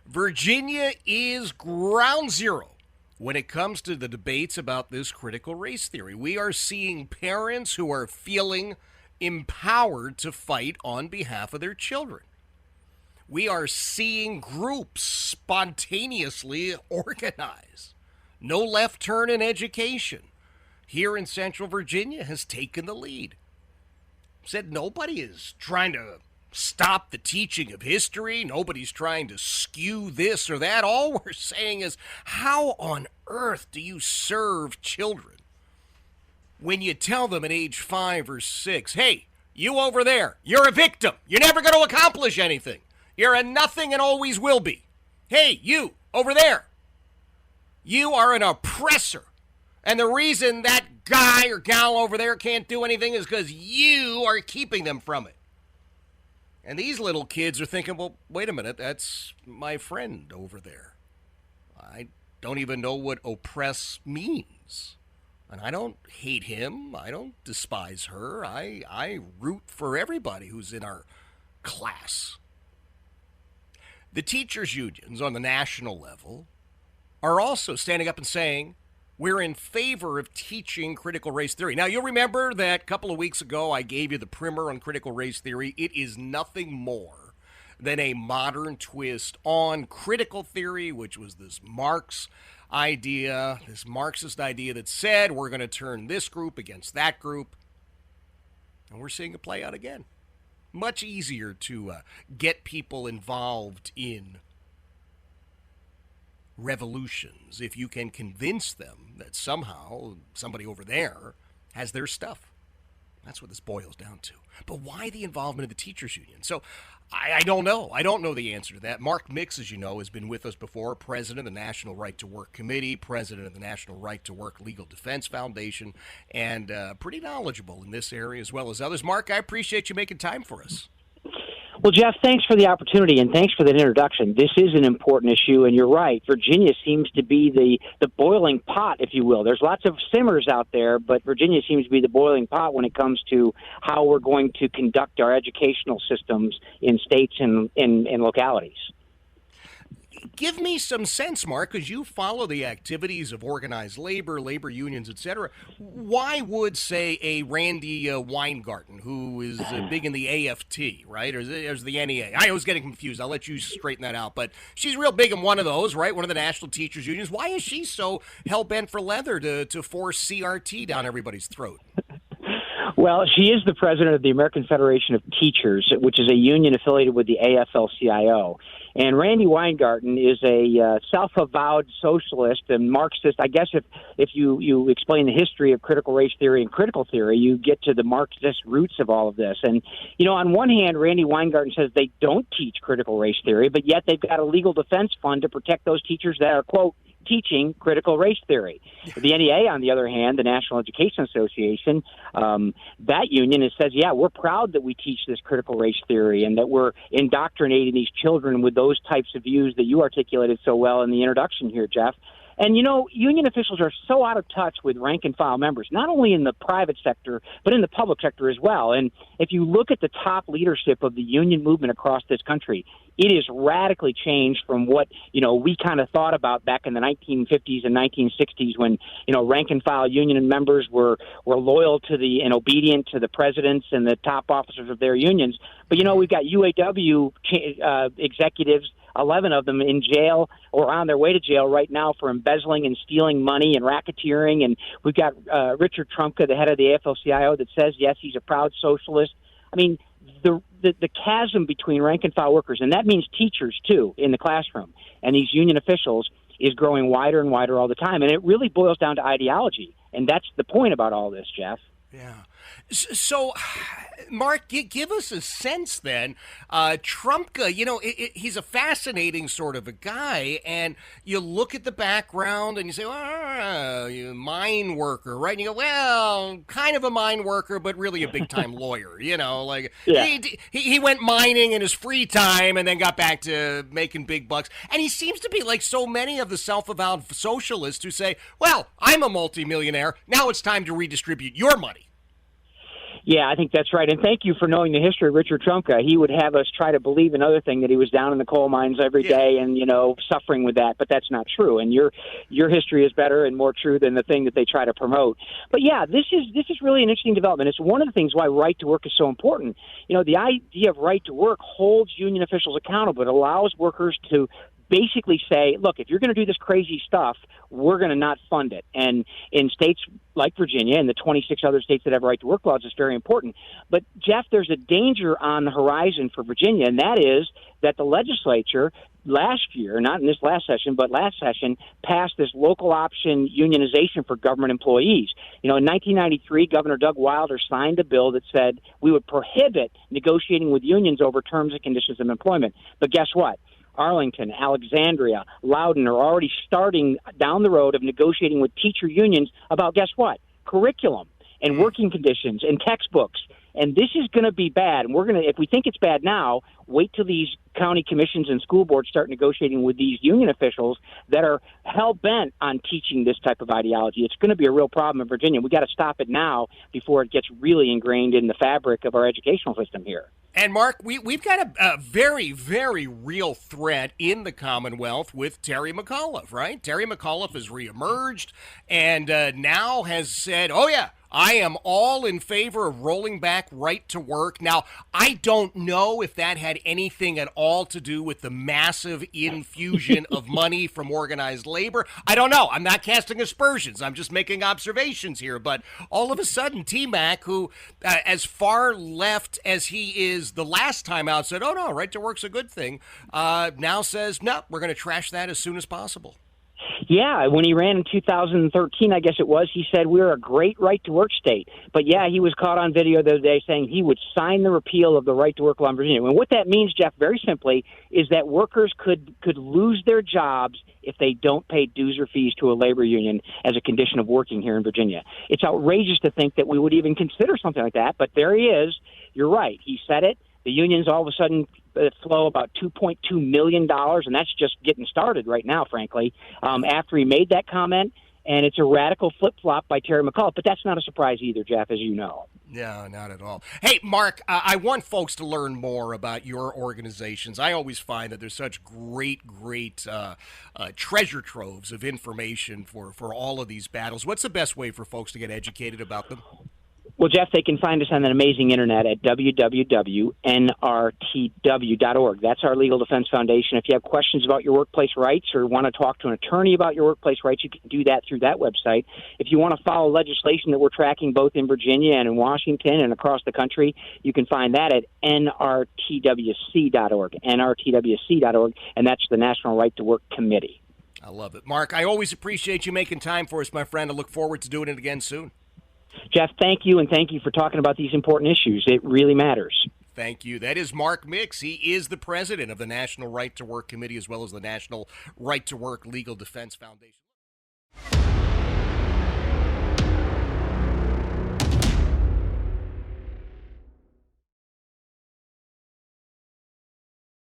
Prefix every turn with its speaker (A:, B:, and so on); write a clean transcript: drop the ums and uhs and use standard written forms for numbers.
A: Virginia is ground zero when it comes to the debates about this critical race theory. We are seeing parents who are feeling empowered to fight on behalf of their children. We are seeing groups spontaneously organize. No left turn in education here in Central Virginia has taken the lead. Said nobody is trying to stop the teaching of history. Nobody's trying to skew this or that. All we're saying is, how on earth do you serve children when you tell them at age 5 or 6, hey, you over there, you're a victim. You're never going to accomplish anything. You're a nothing and always will be. Hey, you over there, you are an oppressor. And the reason that guy or gal over there can't do anything is because you are keeping them from it. And these little kids are thinking, well, wait a minute, that's my friend over there. I don't even know what oppress means. And I don't hate him. I don't despise her. I root for everybody who's in our class. The teachers' unions on the national level are also standing up and saying, we're in favor of teaching critical race theory. Now, you'll remember that a couple of weeks ago I gave you the primer on critical race theory. It is nothing more than a modern twist on critical theory, which was this Marx idea, this Marxist idea that said we're going to turn this group against that group. And we're seeing it play out again. Much easier to get people involved in revolutions if you can convince them that somehow somebody over there has their stuff. That's what this boils down to. But why the involvement of the teachers union? So I don't know. I don't know the answer to that. Mark Mix, as you know, has been with us before, president of the National Right to Work Committee, president of the National Right to Work Legal Defense Foundation, and pretty knowledgeable in this area as well as others. Mark, I appreciate you making time for us.
B: Well, Jeff, thanks for the opportunity, and thanks for that introduction. This is an important issue, and you're right. Virginia seems to be the boiling pot, if you will. There's lots of simmers out there, but Virginia seems to be the boiling pot when it comes to how we're going to conduct our educational systems in states and localities.
A: Give me some sense, Mark, because you follow the activities of organized labor unions, etc. Why would, say, a Randy Weingarten, who is big in the AFT, right, or is the NEA? I was getting confused. I'll let you straighten that out. But she's real big in one of those, right, one of the national teachers' unions. Why is she so hell-bent for leather to force CRT down everybody's throat?
B: Well, she is the president of the American Federation of Teachers, which is a union affiliated with the AFL-CIO. And Randy Weingarten is a self-avowed socialist and Marxist. I guess if you explain the history of critical race theory and critical theory, you get to the Marxist roots of all of this. And, you know, on one hand, Randy Weingarten says they don't teach critical race theory, but yet they've got a legal defense fund to protect those teachers that are, quote, teaching critical race theory. The NEA, on the other hand, the National Education Association, that union says, yeah, we're proud that we teach this critical race theory and that we're indoctrinating these children with those types of views that you articulated so well in the introduction here, Jeff. And, you know, union officials are so out of touch with rank-and-file members, not only in the private sector, but in the public sector as well. And if you look at the top leadership of the union movement across this country, it is radically changed from what, you know, we kind of thought about back in the 1950s and 1960s when, you know, rank-and-file union members were loyal to and obedient to the presidents and the top officers of their unions. But, you know, we've got UAW executives, 11 of them in jail or on their way to jail right now for embezzling and stealing money and racketeering. And we've got Richard Trumka, the head of the AFL-CIO, that says, yes, he's a proud socialist. I mean, the chasm between rank-and-file workers, and that means teachers, too, in the classroom, and these union officials is growing wider and wider all the time. And it really boils down to ideology. And that's the point about all this, Jeff.
A: Yeah. So, Mark, give us a sense then. Trumka, you know, he's a fascinating sort of a guy, and you look at the background and you say, you're a mine worker, right? And you go, well, kind of a mine worker, but really a big-time lawyer, you know, like yeah. He went mining in his free time and then got back to making big bucks. And he seems to be like so many of the self-avowed socialists who say, well, I'm a multimillionaire. Now it's time to redistribute your money.
B: Yeah, I think that's right. And thank you for knowing the history of Richard Trumka. He would have us try to believe another thing, that he was down in the coal mines every day and, suffering with that. But that's not true. And your history is better and more true than the thing that they try to promote. But yeah, this is really an interesting development. It's one of the things why right to work is so important. The idea of right to work holds union officials accountable. It allows workers to basically say, look, if you're going to do this crazy stuff, we're going to not fund it. And in states like Virginia and the 26 other states that have right to work laws, it's very important. But, Jeff, there's a danger on the horizon for Virginia, and that is that the legislature last year, not in this last session, but last session, passed this local option unionization for government employees. In 1993, Governor Doug Wilder signed a bill that said we would prohibit negotiating with unions over terms and conditions of employment. But guess what? Arlington, Alexandria, Loudoun are already starting down the road of negotiating with teacher unions about, guess what? Curriculum and working conditions and textbooks. And this is going to be bad. And if we think it's bad now, wait till these county commissions and school boards start negotiating with these union officials that are hell-bent on teaching this type of ideology. It's going to be a real problem in Virginia. We got to stop it now before it gets really ingrained in the fabric of our educational system here.
A: And, Mark, we've got a very, very real threat in the Commonwealth with Terry McAuliffe, right? Terry McAuliffe has reemerged and now has said, oh, yeah, I am all in favor of rolling back right to work. Now, I don't know if that had anything at all to do with the massive infusion of money from organized labor. I don't know. I'm not casting aspersions. I'm just making observations here. But all of a sudden, T-Mac, who as far left as he is the last time out, said, oh, no, right to work's a good thing, now says, no, we're going to trash that as soon as possible.
B: Yeah, when he ran in 2013, I guess it was, he said we're a great right-to-work state. But, yeah, he was caught on video the other day saying he would sign the repeal of the right-to-work law in Virginia. And what that means, Jeff, very simply, is that workers could lose their jobs if they don't pay dues or fees to a labor union as a condition of working here in Virginia. It's outrageous to think that we would even consider something like that, but there he is. You're right. He said it. The unions all of a sudden flow about $2.2 million, and that's just getting started right now, frankly, after he made that comment. And it's a radical flip-flop by Terry McAuliffe, but that's not a surprise either, Jeff, as you know.
A: No, not at all. Hey, Mark, I want folks to learn more about your organizations. I always find that there's such great treasure troves of information for all of these battles. What's the best way for folks to get educated about them?
B: Well, Jeff, they can find us on that amazing internet at www.nrtw.org. That's our Legal Defense Foundation. If you have questions about your workplace rights or want to talk to an attorney about your workplace rights, you can do that through that website. If you want to follow legislation that we're tracking both in Virginia and in Washington and across the country, you can find that at nrtwc.org, nrtwc.org, and that's the National Right to Work Committee.
A: I love it. Mark, I always appreciate you making time for us, my friend. I look forward to doing it again soon.
B: Jeff, thank you, and thank you for talking about these important issues. It really matters.
A: Thank you. That is Mark Mix. He is the president of the National Right to Work Committee as well as the National Right to Work Legal Defense Foundation.